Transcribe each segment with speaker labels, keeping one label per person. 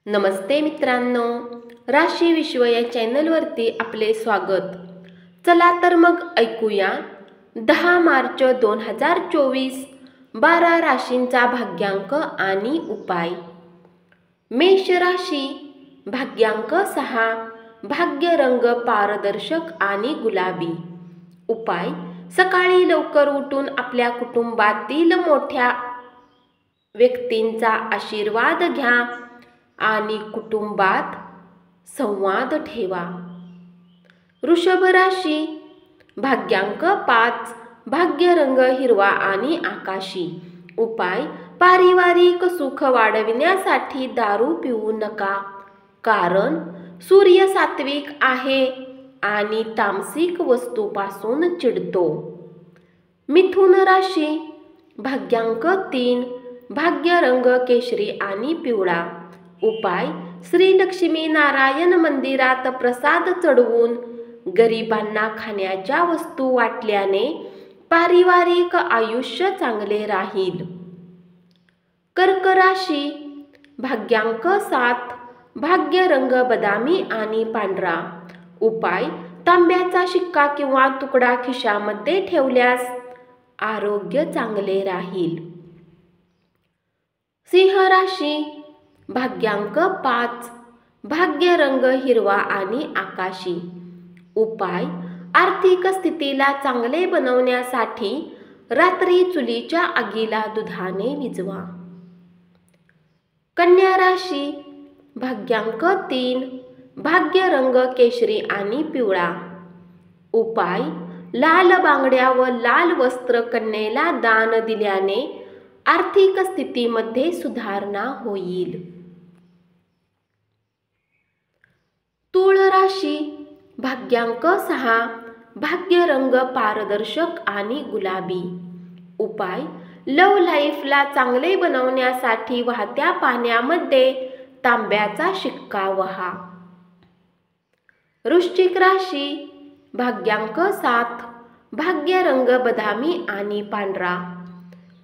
Speaker 1: नमस्ते मित्रांनो, राशी विश्व या चॅनलवरती आपले स्वागत। चला तर मग ऐकूया 10 मार्च 2024 12 राशींचा भाग्यांक आणि उपाय। मेष राशी, भाग्यांक 6, भाग्य रंग पारदर्शक आणि गुलाबी। उपाय: सकाळी लवकर उठून आपल्या कुटुंबातील मोठ्या व्यक्तींचा आशीर्वाद घ्या आणि कुटुंबात संवाद ठेवा। वृषभ राशी, भाग्यांक 5, भाग्य रंग हिरवा आणि आकाशी। उपाय: पारिवारिक सुख वाढविण्यासाठी दारू पिऊ नका, कारण सूर्य सात्विक आहे आणि तामसिक वस्तूपासून चिडतो। मिथुन राशी, भाग्यांक 3, भाग्य रंग केशरी आणि पिवळा। उपाय: श्री लक्ष्मी नारायण मंदिरात प्रसाद चढवून गरिबांना खाण्याच्या वस्तू वाटल्याने पारिवारिक आयुष्य चांगले राहील। कर्क राशी, भाग्यांक 7, भाग्य रंग बदामी आणि पांढरा। उपाय: तांब्याचा शिक्का किंवा तुकडा खिशामध्ये ठेवल्यास आरोग्य चांगले राहील। सिंह राशी, भाग्यांक 5, भाग्य रंग हिरवा आणि आकाशी। उपाय: आर्थिक स्थितीला चांगले बनवण्यासाठी रात्री चुलीच्या आगीला दुधाने विझवा। कन्या राशी, भाग्यांक 3, भाग्य रंग केशरी आणि पिवळा। उपाय: लाल बांगड्या व लाल वस्त्र कन्येला दान दिल्याने आर्थिक स्थितीमध्ये सुधारणा होईल। तूळ राशी, भाग्यांक 6, भाग्य रंग पारदर्शक आणि गुलाबी। उपाय: लव्ह लाईफला चांगले बनवण्यासाठी वाहत्या पाण्यामध्ये तांब्याचा शिक्का वहा। वृश्चिक राशी, भाग्यांक 7, भाग्य रंग बदामी आणि पांढरा।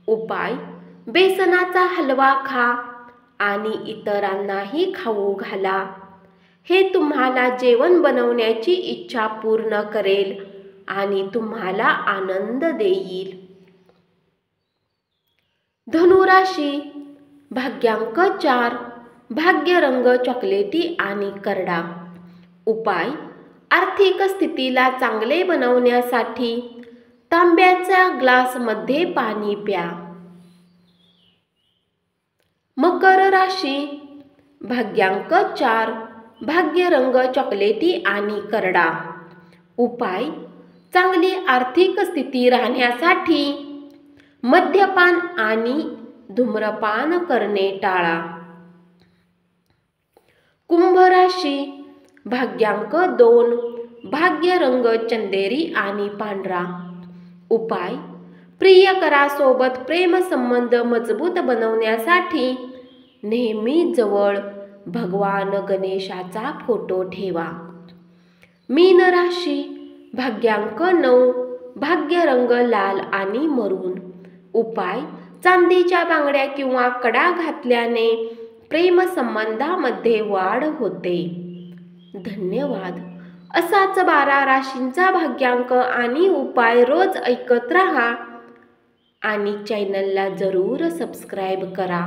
Speaker 1: उपाय: बेसनाचा हलवा खा आणि इतरांनाही खाऊ घाला, हे तुम्हाला जेवण बनवण्याची इच्छा पूर्ण करेल आणि तुम्हाला आनंद देईल। धनु राशी, भाग्यांक 4, भाग्य रंग चॉकलेटी आणि करडा। उपाय: आर्थिक स्थितीला चांगले बनवण्यासाठी तांब्याच्या ग्लासमध्ये पाणी प्या। मकर राशी, भाग्यांक 4, भाग्य रंग चॉकलेटी आणि करडा। उपाय: चांगली आर्थिक स्थिती राहण्यासाठी मद्यपान आणि धूम्रपान करणे टाळा। कुंभ राशी, भाग्यांक 2, भाग्य रंग चंदेरी आणि पांढरा। उपाय: प्रियकरासोबत प्रेमसंबंध मजबूत बनवण्यासाठी नेहमी जवळ भगवान गणेशाचा फोटो ठेवा। मीन राशी, भाग्यांक 9, भाग्य रंग लाल आणि मरून। उपाय: चांदीच्या बांगड्या किंवा कडा घातल्याने प्रेमसंबंधामध्ये वाढ होते। धन्यवाद। असाच 12 राशींचा भाग्यांक आणि उपाय रोज ऐकत रहा आणि चॅनलला जरूर सबस्क्राईब करा।